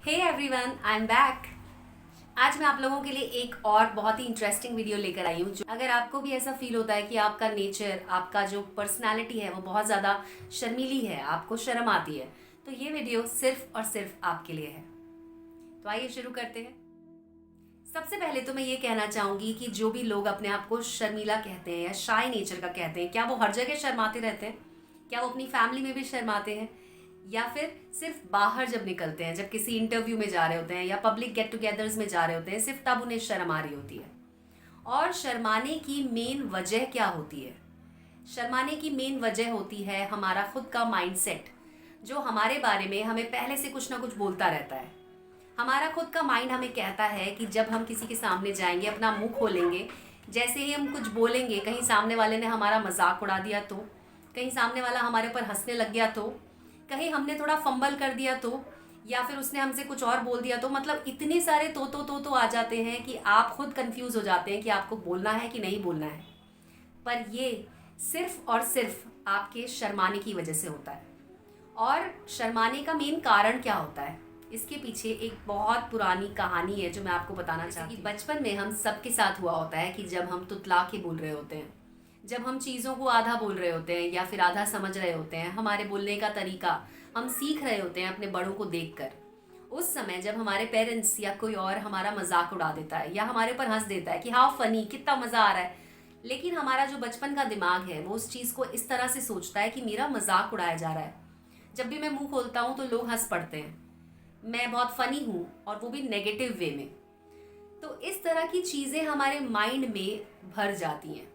Hey everyone, I am back. आज मैं आप लोगों के लिए एक और बहुत ही इंटरेस्टिंग वीडियो लेकर आई हूँ। जो अगर आपको भी ऐसा फील होता है कि आपका नेचर, आपका जो पर्सनालिटी है वो बहुत ज़्यादा शर्मीली है, आपको शर्म आती है, तो ये वीडियो सिर्फ और सिर्फ आपके लिए है। तो आइए शुरू करते हैं। सबसे पहले तो मैं ये कहना चाहूँगी कि जो भी लोग अपने आप को शर्मीला कहते हैं या शाय नेचर का कहते हैं, क्या वो हर जगह शर्माते रहते हैं? क्या वो अपनी फैमिली में भी शर्माते हैं, या फिर सिर्फ बाहर जब निकलते हैं, जब किसी इंटरव्यू में जा रहे होते हैं या पब्लिक गेट टुगेदर्स में जा रहे होते हैं, सिर्फ तब उन्हें शर्म आ रही होती है? और शर्माने की मेन वजह क्या होती है? शर्माने की मेन वजह होती है हमारा खुद का माइंडसेट, जो हमारे बारे में हमें पहले से कुछ ना कुछ बोलता रहता है। हमारा खुद का माइंड हमें कहता है कि जब हम किसी के सामने जाएंगे, अपना मुंह खोलेंगे, जैसे ही हम कुछ बोलेंगे, कहीं सामने वाले ने हमारा मजाक उड़ा दिया तो, कहीं सामने वाला हमारे ऊपर हंसने लग गया तो, कहीं हमने थोड़ा फंबल कर दिया तो, या फिर उसने हमसे कुछ और बोल दिया तो, मतलब इतने सारे तो आ जाते हैं कि आप खुद कंफ्यूज हो जाते हैं कि आपको बोलना है कि नहीं बोलना है। पर ये सिर्फ और सिर्फ आपके शर्माने की वजह से होता है। और शर्माने का मेन कारण क्या होता है, इसके पीछे एक बहुत पुरानी कहानी है जो मैं आपको बताना चाहती हूँ। बचपन में हम सबके साथ हुआ होता है कि जब हम तुतला के बोल रहे होते हैं, जब हम चीज़ों को आधा बोल रहे होते हैं या फिर आधा समझ रहे होते हैं, हमारे बोलने का तरीका हम सीख रहे होते हैं अपने बड़ों को देखकर। उस समय जब हमारे पेरेंट्स या कोई और हमारा मजाक उड़ा देता है या हमारे ऊपर हंस देता है कि हाँ फनी, कितना मज़ा आ रहा है, लेकिन हमारा जो बचपन का दिमाग है वो उस चीज़ को इस तरह से सोचता है कि मेरा मजाक उड़ाया जा रहा है। जब भी मैं मुंह खोलता हूँ तो लोग हंस पड़ते हैं, मैं बहुत फ़नी हूँ, और वो भी नेगेटिव वे में। तो इस तरह की चीज़ें हमारे माइंड में भर जाती हैं।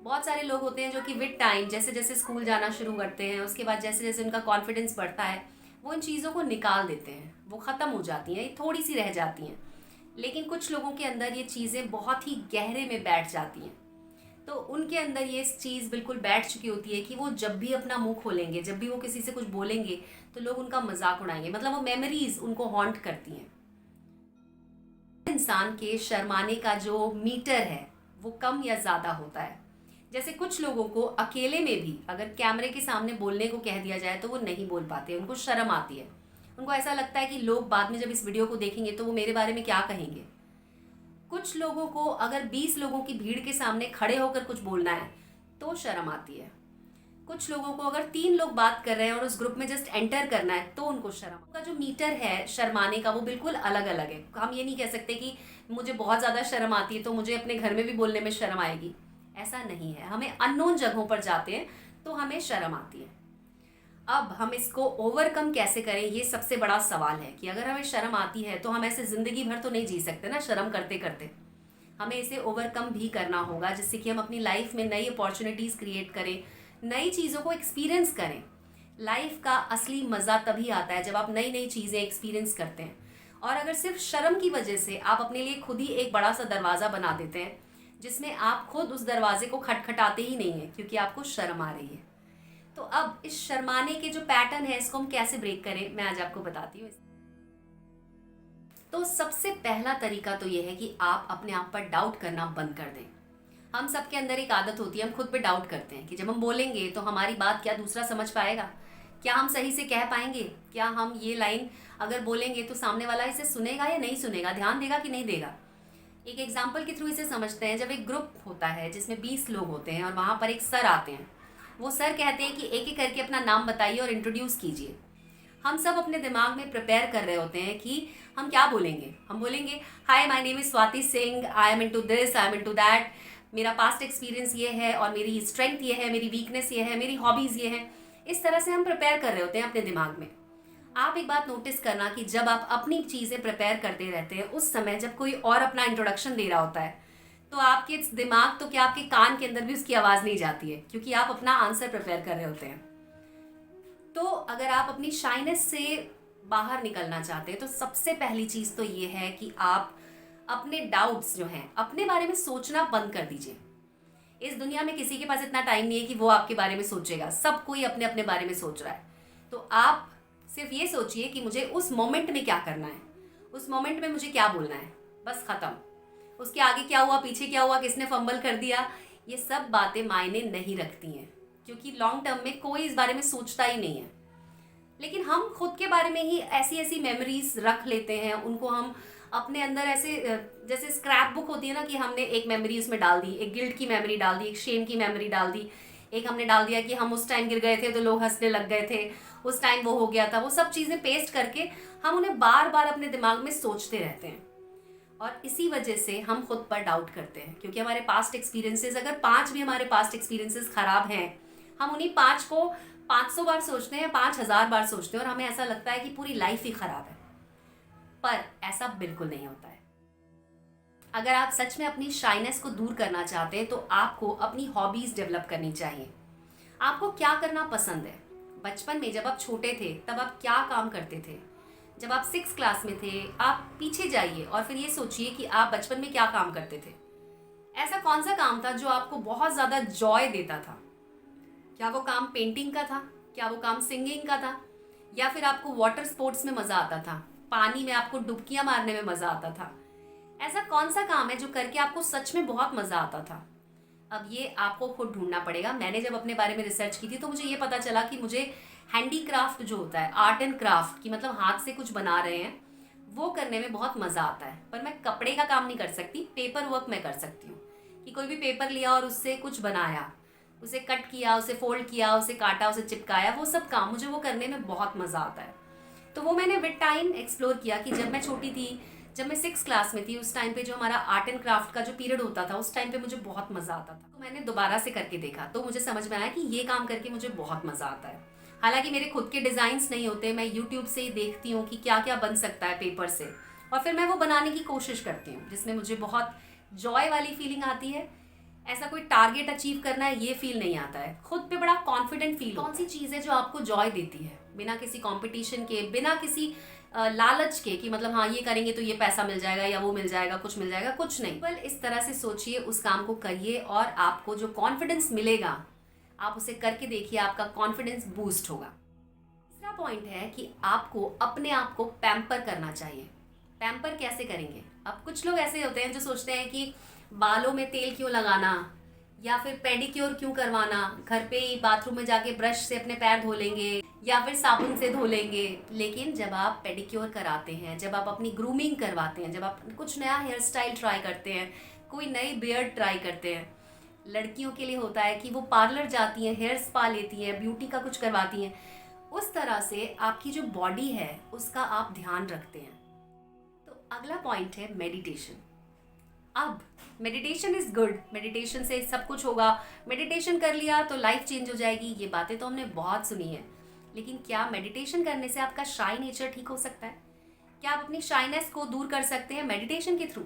बहुत सारे लोग होते हैं जो कि विद टाइम, जैसे जैसे स्कूल जाना शुरू करते हैं, उसके बाद जैसे जैसे उनका कॉन्फिडेंस बढ़ता है, वो इन चीज़ों को निकाल देते हैं, वो ख़त्म हो जाती हैं, ये थोड़ी सी रह जाती हैं। लेकिन कुछ लोगों के अंदर ये चीज़ें बहुत ही गहरे में बैठ जाती हैं। तो उनके अंदर ये चीज़ बिल्कुल बैठ चुकी होती है कि वो जब भी अपना मुंह खोलेंगे, जब भी वो किसी से कुछ बोलेंगे, तो लोग उनका मजाक उड़ाएंगे, मतलब वो मेमोरीज उनको हॉन्ट करती हैं। इंसान के शर्माने का जो मीटर है वो कम या ज़्यादा होता है। जैसे कुछ लोगों को अकेले में भी अगर कैमरे के सामने बोलने को कह दिया जाए तो वो नहीं बोल पाते, उनको शर्म आती है। उनको ऐसा लगता है कि लोग बाद में जब इस वीडियो को देखेंगे तो वो मेरे बारे में क्या कहेंगे। कुछ लोगों को अगर 20 लोगों की भीड़ के सामने खड़े होकर कुछ बोलना है तो शर्म आती है। कुछ लोगों को अगर 3 लोग बात कर रहे हैं और उस ग्रुप में जस्ट एंटर करना है तो उनको शर्म। उनका जो मीटर है शर्माने का वो बिल्कुल अलग अलग है। हम ये नहीं कह सकते कि मुझे बहुत ज़्यादा शर्म आती है तो मुझे अपने घर में भी बोलने में शर्म आएगी, ऐसा नहीं है। हमें अननोन जगहों पर जाते हैं तो हमें शर्म आती है। अब हम इसको ओवरकम कैसे करें, ये सबसे बड़ा सवाल है कि अगर हमें शर्म आती है तो हम ऐसे ज़िंदगी भर तो नहीं जी सकते ना शर्म करते करते। हमें इसे ओवरकम भी करना होगा, जिससे कि हम अपनी लाइफ में नई अपॉर्चुनिटीज़ क्रिएट करें, नई चीज़ों को एक्सपीरियंस करें। लाइफ का असली मज़ा तभी आता है जब आप नई नई चीज़ें एक्सपीरियंस करते हैं। और अगर सिर्फ शर्म की वजह से आप अपने लिए खुद ही एक बड़ा सा दरवाज़ा बना देते हैं, जिसमें आप खुद उस दरवाजे को खटखटाते ही नहीं हैं क्योंकि आपको शर्म आ रही है, तो अब इस शर्माने के जो पैटर्न है इसको हम कैसे ब्रेक करें, मैं आज आपको बताती हूँ। तो सबसे पहला तरीका तो ये है कि आप अपने आप पर डाउट करना बंद कर दें। हम सब के अंदर एक आदत होती है, हम खुद पे डाउट करते हैं कि जब हम बोलेंगे तो हमारी बात क्या दूसरा समझ पाएगा, क्या हम सही से कह पाएंगे, क्या हम ये लाइन अगर बोलेंगे तो सामने वाला इसे सुनेगा या नहीं सुनेगा, ध्यान देगा कि नहीं देगा। एक एग्जाम्पल के थ्रू इसे समझते हैं। जब एक ग्रुप होता है जिसमें 20 लोग होते हैं और वहाँ पर एक सर आते हैं, वो सर कहते हैं कि एक एक करके अपना नाम बताइए और इंट्रोड्यूस कीजिए। हम सब अपने दिमाग में प्रिपेयर कर रहे होते हैं कि हम क्या बोलेंगे। हम बोलेंगे hi my name is Swati Singh, I am into this, I am into that, मेरा पास्ट एक्सपीरियंस ये है और मेरी स्ट्रेंथ ये है, मेरी वीकनेस ये है, मेरी हॉबीज़ ये हैं। इस तरह से हम प्रिपेयर कर रहे होते हैं अपने दिमाग में। आप एक बात नोटिस करना कि जब आप अपनी चीज़ें प्रिपेयर करते रहते हैं, उस समय जब कोई और अपना इंट्रोडक्शन दे रहा होता है तो आपके दिमाग तो क्या, आपके कान के अंदर भी उसकी आवाज़ नहीं जाती है, क्योंकि आप अपना आंसर प्रिपेयर कर रहे होते हैं। तो अगर आप अपनी शाइनेस से बाहर निकलना चाहते हैं तो सबसे पहली चीज़ तो ये है कि आप अपने डाउट्स जो हैं अपने बारे में सोचना बंद कर दीजिए। इस दुनिया में किसी के पास इतना टाइम नहीं है कि वो आपके बारे में सोचेगा, सब कोई अपने अपने बारे में सोच रहा है। तो आप सिर्फ ये सोचिए कि मुझे उस मोमेंट में क्या करना है, उस मोमेंट में मुझे क्या बोलना है, बस ख़त्म। उसके आगे क्या हुआ, पीछे क्या हुआ, किसने फंबल कर दिया, ये सब बातें मायने नहीं रखती हैं, क्योंकि लॉन्ग टर्म में कोई इस बारे में सोचता ही नहीं है। लेकिन हम खुद के बारे में ही ऐसी ऐसी मेमोरीज रख लेते हैं, उनको हम अपने अंदर ऐसे जैसे स्क्रैप बुक होती है ना, कि हमने एक मेमोरी उसमें डाल दी, एक गिल्ट की मेमोरी डाल दी, एक शेम की मेमोरी डाल दी, एक हमने डाल दिया कि हम उस टाइम गिर गए थे तो लोग हंसने लग गए थे, उस टाइम वो हो गया था। वो सब चीज़ें पेस्ट करके हम उन्हें बार बार अपने दिमाग में सोचते रहते हैं, और इसी वजह से हम खुद पर डाउट करते हैं, क्योंकि हमारे पास्ट एक्सपीरियंसेस, अगर 5 भी हमारे पास्ट एक्सपीरियंसेस खराब हैं, हम उन्हीं 5 को 500 बार सोचते हैं, 5000 बार सोचते हैं, और हमें ऐसा लगता है कि पूरी लाइफ ही खराब है। पर ऐसा बिल्कुल नहीं होता है। अगर आप सच में अपनी शाइनेस को दूर करना चाहते हैं तो आपको अपनी हॉबीज डेवलप करनी चाहिए। आपको क्या करना पसंद है? बचपन में जब आप छोटे थे तब आप क्या काम करते थे? जब आप 6 क्लास में थे, आप पीछे जाइए और फिर ये सोचिए कि आप बचपन में क्या काम करते थे। ऐसा कौन सा काम था जो आपको बहुत ज़्यादा जॉय देता था? क्या वो काम पेंटिंग का था? क्या वो काम सिंगिंग का था? या फिर आपको वाटर स्पोर्ट्स में मज़ा आता था, पानी में आपको डुबकियां मारने में मज़ा आता था? ऐसा कौन सा काम है जो करके आपको सच में बहुत मज़ा आता था? अब ये आपको खुद ढूंढना पड़ेगा। मैंने जब अपने बारे में रिसर्च की थी तो मुझे ये पता चला कि मुझे हैंडीक्राफ्ट जो होता है, आर्ट एंड क्राफ्ट की, मतलब हाथ से कुछ बना रहे हैं, वो करने में बहुत मज़ा आता है। पर मैं कपड़े का काम नहीं कर सकती, पेपर वर्क मैं कर सकती हूँ। कि कोई भी पेपर लिया और उससे कुछ बनाया, उसे कट किया, उसे फोल्ड किया, उसे काटा, उसे चिपकाया, वो सब काम मुझे वो करने में बहुत मज़ा आता है। तो वो मैंने विद टाइम एक्सप्लोर किया कि जब मैं छोटी थी, जब मैं 6 क्लास में थी, उस टाइम पे जो हमारा आर्ट एंड क्राफ्ट का जो पीरियड होता था, उस टाइम पे मुझे बहुत मज़ा आता था। तो मैंने दोबारा से करके देखा तो मुझे समझ में आया कि ये काम करके मुझे बहुत मज़ा आता है। हालांकि मेरे खुद के डिज़ाइंस नहीं होते, मैं यूट्यूब से ही देखती हूँ कि क्या क्या बन सकता है पेपर से, और फिर मैं वो बनाने की कोशिश करती हूँ, जिसमें मुझे बहुत जॉय वाली फीलिंग आती है। ऐसा कोई टारगेट अचीव करना है ये फील नहीं आता है, खुद पे बड़ा कॉन्फिडेंट फील। कौन सी चीज़ है जो आपको जॉय देती है, बिना किसी कंपटीशन के, बिना किसी लालच के कि मतलब हाँ ये करेंगे तो ये पैसा मिल जाएगा या वो मिल जाएगा, कुछ मिल जाएगा, कुछ नहीं। बल इस तरह से सोचिए, उस काम को करिए, और आपको जो कॉन्फिडेंस मिलेगा आप उसे करके देखिए, आपका कॉन्फिडेंस बूस्ट होगा। तीसरा पॉइंट है कि आपको अपने आप को पैम्पर करना चाहिए। पैम्पर कैसे करेंगे? अब कुछ लोग ऐसे होते हैं जो सोचते हैं कि बालों में तेल क्यों लगाना, या फिर पेडिक्योर क्यों करवाना, घर पे ही बाथरूम में जाके ब्रश से अपने पैर धो लेंगे या फिर साबुन से धो लेंगे। लेकिन जब आप पेडिक्योर कराते हैं, जब आप अपनी ग्रूमिंग करवाते हैं, जब आप कुछ नया हेयर स्टाइल ट्राई करते हैं, कोई नई बियर्ड ट्राई करते हैं, लड़कियों के लिए होता है कि वो पार्लर जाती हैं, हेयर स्पा लेती हैं, ब्यूटी का कुछ करवाती हैं, उस तरह से आपकी जो बॉडी है उसका आप ध्यान रखते हैं। तो अगला पॉइंट है मेडिटेशन। अब मेडिटेशन इज़ गुड, मेडिटेशन से सब कुछ होगा, मेडिटेशन कर लिया तो लाइफ चेंज हो जाएगी, ये बातें तो हमने बहुत सुनी है। लेकिन क्या मेडिटेशन करने से आपका शाई नेचर ठीक हो सकता है? क्या आप अपनी शाइनेस को दूर कर सकते हैं मेडिटेशन के थ्रू?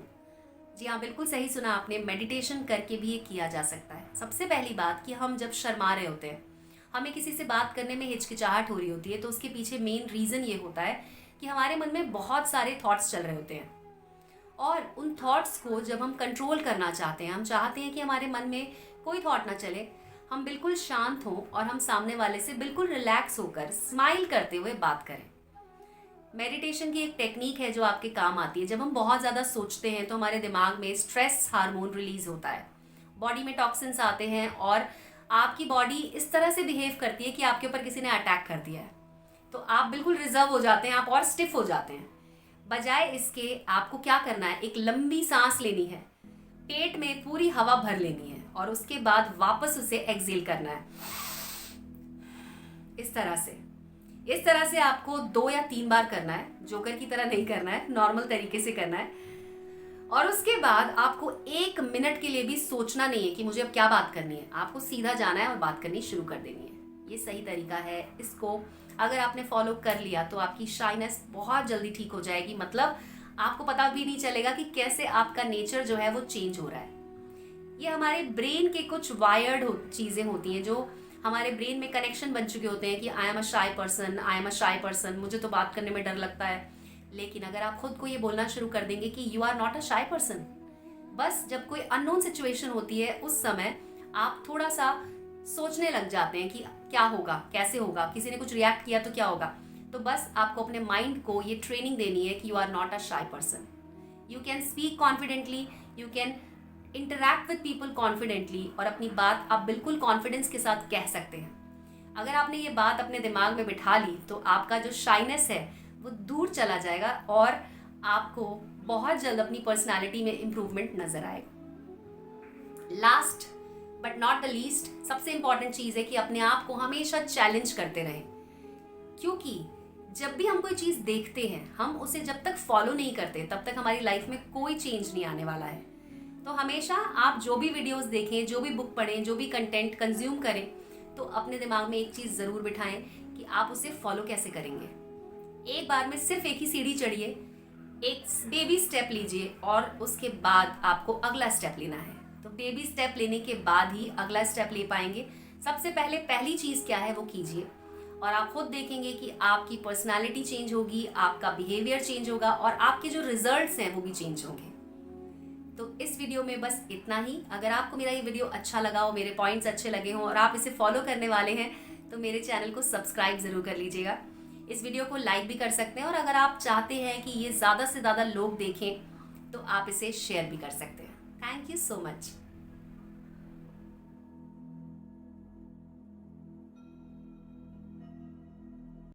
जी हाँ, बिल्कुल सही सुना आपने, मेडिटेशन करके भी ये किया जा सकता है। सबसे पहली बात कि हम जब शर्मा रहे होते हैं, हमें किसी से बात करने में हिचकिचाहट हो रही होती है, तो उसके पीछे मेन रीज़न ये होता है कि हमारे मन में बहुत सारे थॉट्स चल रहे होते हैं, और उन थॉट्स को जब हम कंट्रोल करना चाहते हैं, हम चाहते हैं कि हमारे मन में कोई थॉट ना चले, हम बिल्कुल शांत हों और हम सामने वाले से बिल्कुल रिलैक्स होकर स्माइल करते हुए बात करें। मेडिटेशन की एक टेक्निक है जो आपके काम आती है। जब हम बहुत ज़्यादा सोचते हैं तो हमारे दिमाग में स्ट्रेस हार्मोन रिलीज होता है, बॉडी में टॉक्सिन्स आते हैं, और आपकी बॉडी इस तरह से बिहेव करती है कि आपके ऊपर किसी ने अटैक कर दिया है, तो आप बिल्कुल रिजर्व हो जाते हैं, आप और स्टिफ हो जाते हैं। बजाय इसके आपको क्या करना है, एक लंबी सांस लेनी है, पेट में पूरी हवा भर लेनी है, और उसके बाद वापस उसे एक्सेल करना है। इस तरह से आपको 2 या 3 बार करना है, जोकर की तरह नहीं करना है, नॉर्मल तरीके से करना है। और उसके बाद आपको 1 मिनट के लिए भी सोचना नहीं है कि मुझे अब क्या बात करनी है, आपको सीधा जाना है और बात करनी शुरू कर देनी है। ये सही तरीका है, इसको अगर आपने फॉलो कर लिया तो आपकी शाइनेस बहुत जल्दी ठीक हो जाएगी। मतलब आपको पता भी नहीं चलेगा कि कैसे आपका नेचर जो है वो चेंज हो रहा है। ये हमारे ब्रेन के कुछ वायर्ड चीज़ें होती हैं, जो हमारे ब्रेन में कनेक्शन बन चुके होते हैं कि I am a shy person, I am a shy person, मुझे तो बात करने में डर लगता है। लेकिन अगर आप खुद को ये बोलना शुरू कर देंगे कि you are not a shy person, बस जब कोई अननोन सिचुएशन होती है उस समय आप थोड़ा सा सोचने लग जाते हैं कि क्या होगा, कैसे होगा, किसी ने कुछ रिएक्ट किया तो क्या होगा, तो बस आपको अपने माइंड को ये ट्रेनिंग देनी है कि you are not a shy person, you can speak confidently, you can interact with people confidently, और अपनी बात आप बिल्कुल कॉन्फिडेंस के साथ कह सकते हैं। अगर आपने ये बात अपने दिमाग में बिठा ली तो आपका जो शाइनेस है वो दूर चला जाएगा और आपको बहुत जल्द अपनी पर्सनालिटी में इम्प्रूवमेंट नजर आएगा। Last but not the least, सबसे इंपॉर्टेंट चीज़ है कि अपने आप को हमेशा चैलेंज करते रहें, क्योंकि जब भी हम कोई चीज़ देखते हैं हम उसे जब तक फॉलो नहीं करते तब तक हमारी लाइफ में कोई चेंज नहीं आने वाला है। तो हमेशा आप जो भी वीडियोस देखें, जो भी बुक पढ़ें, जो भी कंटेंट कंज्यूम करें, तो अपने दिमाग में एक चीज़ ज़रूर बिठाएं कि आप उसे फॉलो कैसे करेंगे। एक बार में सिर्फ एक ही सीढ़ी चढ़िए, एक बेबी स्टेप लीजिए और उसके बाद आपको अगला स्टेप लेना है। तो बेबी स्टेप लेने के बाद ही अगला स्टेप ले पाएंगे। सबसे पहले पहली चीज़ क्या है वो कीजिए और आप खुद देखेंगे कि आपकी पर्सनालिटी चेंज होगी, आपका बिहेवियर चेंज होगा और आपके जो रिजल्ट्स हैं वो भी चेंज होंगे। तो इस वीडियो में बस इतना ही। अगर आपको मेरा ये वीडियो अच्छा लगा हो, मेरे पॉइंट्स अच्छे लगे हों और आप इसे फॉलो करने वाले हैं तो मेरे चैनल को सब्सक्राइब ज़रूर कर लीजिएगा। इस वीडियो को लाइक भी कर सकते हैं और अगर आप चाहते हैं कि ये ज़्यादा से ज़्यादा लोग देखें तो आप इसे शेयर भी कर सकते हैं। Thank you so much.